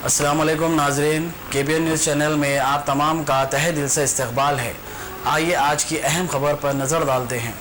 अस्सलाम वालेकुम नाजरीन, KBN न्यूज़ चैनल में आप तमाम का तहे दिल से इस्तकबाल है। आइए आज की अहम खबर पर नज़र डालते हैं।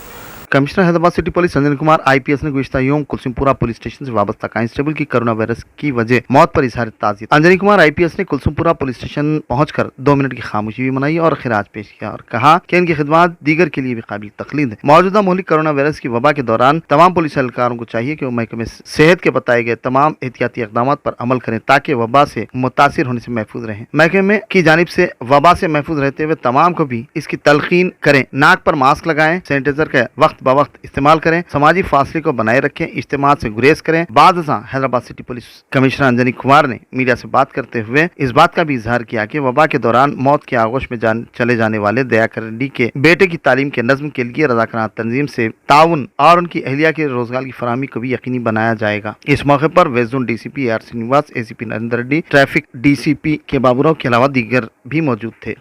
Commissioner Hyderabad city police Anjani Kumar IPS ने गुज़िश्ता योम कुलसुमपुरा पुलिस स्टेशन से वाबस्ता कांस्टेबल की कोरोना वायरस की वजह मौत पर इजहार ताज़ियत। अंजनी कुमार IPS ने कुलसुमपुरा पुलिस स्टेशन पहुंचकर 2 मिनट की खामोशी भी मनाई और खिराज पेश किया और कहा कि इनकी खिदमत दीगर के लिए भी काबिल तकलीद है। मौजूदा मुल्क कोरोना वायरस की वबा के दौरान तमाम पुलिस एहलकारों को चाहिए कि वो महकमे सेहत के बताए गए तमाम एहतियाती इकदाम पर अमल करें ताकि वबा से मुतासिर होने से महफूज रहें। महकमे की जानिब से वबा से महफूज रहते हुए तमाम को भी इसकी तलकीन करें। नाक पर मास्क लगाएं, सैनिटाइजर का वक्त ब वक्त इस्तेमाल करें, समाजी फासले को बनाए रखें, इज्तिमा से गुरेज करें। बाद Hyderabad city police commissioner Anjani Kumar ने मीडिया से बात करते हुए इस बात का भी इजहार किया कि वबा के दौरान मौत के आगोश में चले जाने वाले दयाकर रेड्डी के बेटे की तालीम के नज्म के लिए रज़ाकाराना तंजीम से ताउन और उनकी अहलिया के रोजगार की फराहमी को भी यकीनी बनाया जाएगा। इस मौके पर west zone DCP AR Srinivas, ACP Narendra Reddy, traffic DCP के बाबूराव के अलावा दीगर भी मौजूद थे।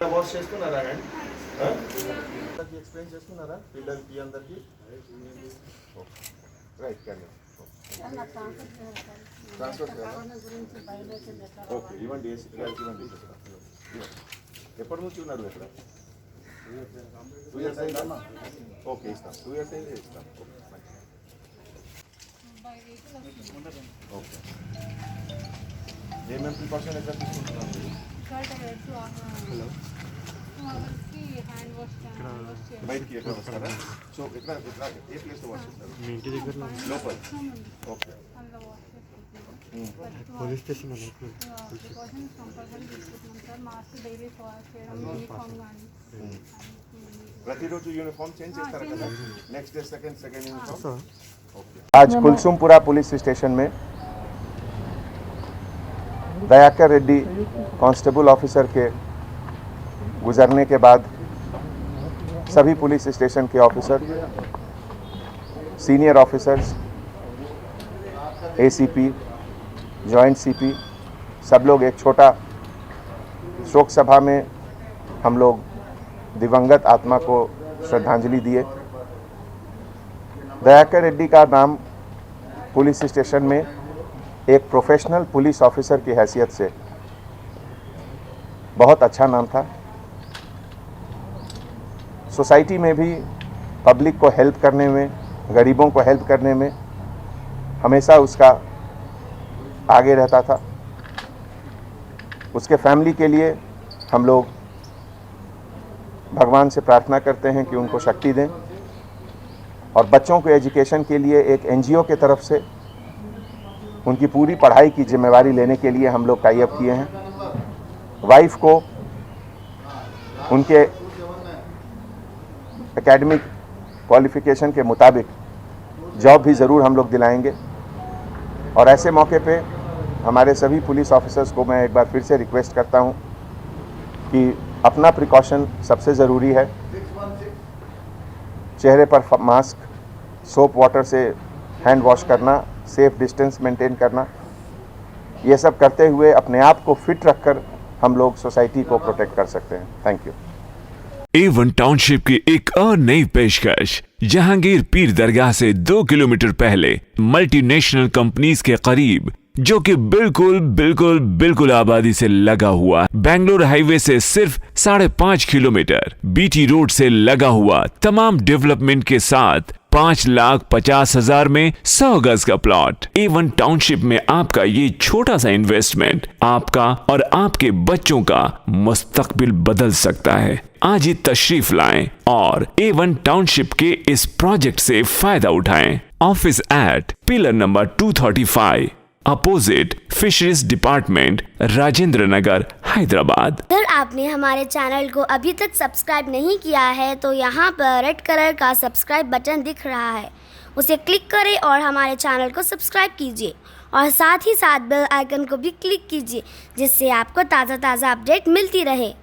ఎప్పటి నుంచి ఉన్నారు ఇక్కడ? 2 ఇయర్స్ అయిందా? ఓకే, ఇస్తాం. 2 ఇయర్స్ అయింది, ఇస్తాం. ఓకే, ఏమేమి ప్రికాషన్ ఎక్కడ తీసుకుంటున్నాం మీరు? బయటికి ఎక్కడ వస్తారా? సో ఎక్కడ ఏ ప్లేస్లో వాష్ చేస్తారు? మీ ఇంటి దగ్గర లోపల. ఓకే, పోలీస్ స్టేషన్ ప్రతిరోజు యూనిఫామ్ చేంజ్ చేస్తారా కదా? Next day second uniform. आज कुलसुमपुरा पुलिस स्टेशन में दयाकर रेड्डी कांस्टेबल ऑफिसर के गुजरने के बाद सभी पुलिस स्टेशन के officer, senior officers, ACP, joint CP सब लोग एक छोटा शोक सभा में हम लोग दिवंगत आत्मा को श्रद्धांजलि दिए। दयाकर रेड्डी का नाम पुलिस स्टेशन में एक प्रोफेशनल पुलिस ऑफिसर की हैसियत से बहुत अच्छा नाम था। सोसाइटी में भी पब्लिक को हेल्प करने में, गरीबों को हेल्प करने में हमेशा उसका आगे रहता था। उसके फैमिली के लिए हम लोग भगवान से प्रार्थना करते हैं कि उनको शक्ति दें और बच्चों को एजुकेशन के लिए एक NGO के तरफ से उनकी पूरी पढ़ाई की जिम्मेवारी लेने के लिए हम लोग टाई अप किए हैं। वाइफ को उनके एकेडमिक क्वालिफिकेशन के मुताबिक जॉब भी ज़रूर हम लोग दिलाएंगे। और ऐसे मौके पे हमारे सभी पुलिस ऑफिसर्स को मैं एक बार फिर से रिक्वेस्ट करता हूं कि अपना प्रिकॉशन सबसे ज़रूरी है। चेहरे पर मास्क, सोप वाटर से हैंड वॉश करना, सेफ डिस्टेंस मेंटेन करना, ये सब करते हुए अपने आप को फिट रखकर हम लोग सोसाइटी को प्रोटेक्ट कर सकते हैं। Thank you. A1 टाउनशिप की एक और नई पेशकश जहांगीर पीर दरगाह से 2 किलोमीटर पहले मल्टीनेशनल कंपनीज के करीब, जो कि बिल्कुल आबादी से लगा हुआ, बेंगलोर हाईवे से सिर्फ 5.5 किलोमीटर, BT रोड से लगा हुआ, तमाम डेवलपमेंट के साथ 5,50,000 में 100 गज का प्लॉट। A1 टाउनशिप में आपका ये छोटा सा इन्वेस्टमेंट आपका और आपके बच्चों का मुस्तकबिल बदल सकता है। आज ही तशरीफ लाएं और A1 टाउनशिप के इस प्रोजेक्ट से फायदा उठाएं। Office at pillar number 235 opposite fisheries department, Rajendra Nagar, Hyderabad. अगर आपने हमारे चैनल को अभी तक सब्सक्राइब नहीं किया है तो यहाँ पर रेड कलर का सब्सक्राइब बटन दिख रहा है, उसे क्लिक करें और हमारे चैनल को सब्सक्राइब कीजिए और साथ ही साथ बेल आइकन को भी क्लिक कीजिए, जिससे आपको ताज़ा अपडेट मिलती रहे।